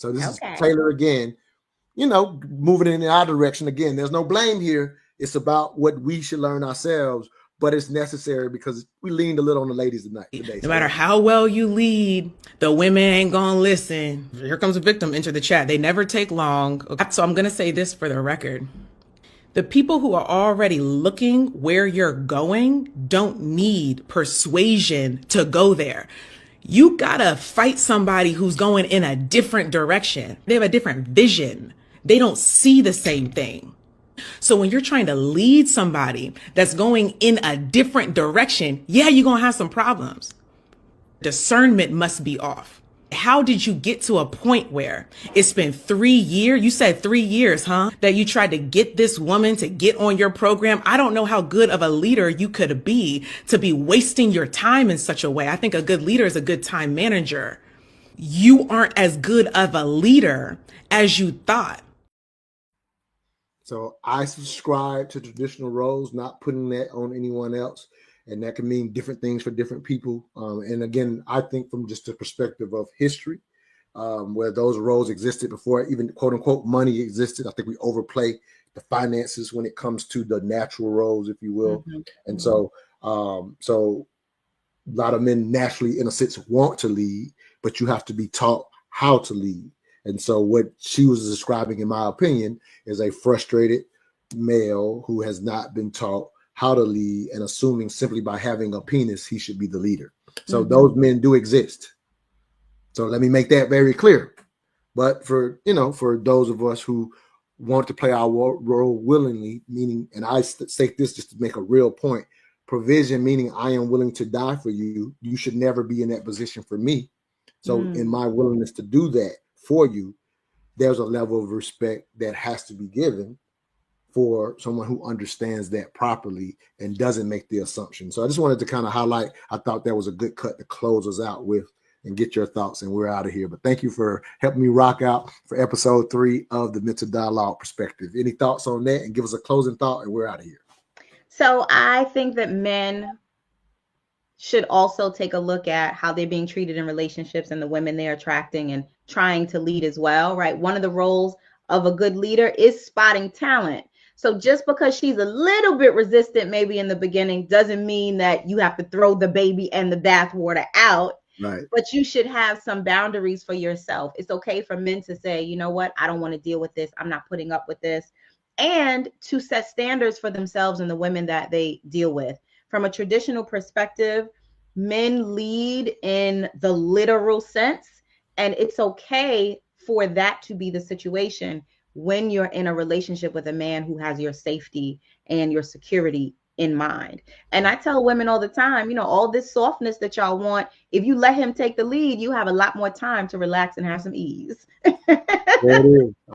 So this is Okay. Taylor again, moving in our direction again. There's no blame here. It's about what we should learn ourselves, but it's necessary because we leaned a little on the ladies today. No matter how well you lead, the women ain't gonna listen. Here comes a victim, enter the chat. They never take long. So I'm gonna say this for the record. The people who are already looking where you're going don't need persuasion to go there. You gotta fight somebody who's going in a different direction. They have a different vision. They don't see the same thing. So when you're trying to lead somebody that's going in a different direction, yeah, you're gonna have some problems. Discernment must be off. How did you get to a point where it's been 3 years? You said 3 years, huh? That you tried to get this woman to get on your program. I don't know how good of a leader you could be to be wasting your time in such a way. I think a good leader is a good time manager. You aren't as good of a leader as you thought. So I subscribe to traditional roles, not putting that on anyone else. And that can mean different things for different people. And again, I think from just the perspective of history, where those roles existed before even quote unquote money existed. I think we overplay the finances when it comes to the natural roles, if you will. Mm-hmm. And so a lot of men naturally, in a sense, want to lead, but you have to be taught how to lead. And so what she was describing, in my opinion, is a frustrated male who has not been taught how to lead and assuming simply by having a penis, he should be the leader. So those men do exist. So let me make that very clear. But for those of us who want to play our role willingly, meaning, and I say this just to make a real point, provision, meaning I am willing to die for you. You should never be in that position for me. So in my willingness to do that for you, there's a level of respect that has to be given for someone who understands that properly and doesn't make the assumption. So I just wanted to kind of highlight, I thought that was a good cut to close us out with and get your thoughts, and we're out of here. But thank you for helping me rock out for episode 3 of the Mental Dialogue Perspective. Any thoughts on that? And give us a closing thought, and we're out of here. So I think that men should also take a look at how they're being treated in relationships and the women they're attracting and trying to lead as well, right? One of the roles of a good leader is spotting talent. So just because she's a little bit resistant maybe in the beginning doesn't mean that you have to throw the baby and the bathwater out. Right. But you should have some boundaries for yourself. It's okay for men to say, you know what, I don't want to deal with this. I'm not putting up with this. And to set standards for themselves and the women that they deal with. From a traditional perspective, men lead in the literal sense, and it's okay for that to be the situation when you're in a relationship with a man who has your safety and your security in mind. And I tell women all the time, all this softness that y'all want, if you let him take the lead, you have a lot more time to relax and have some ease. There it is.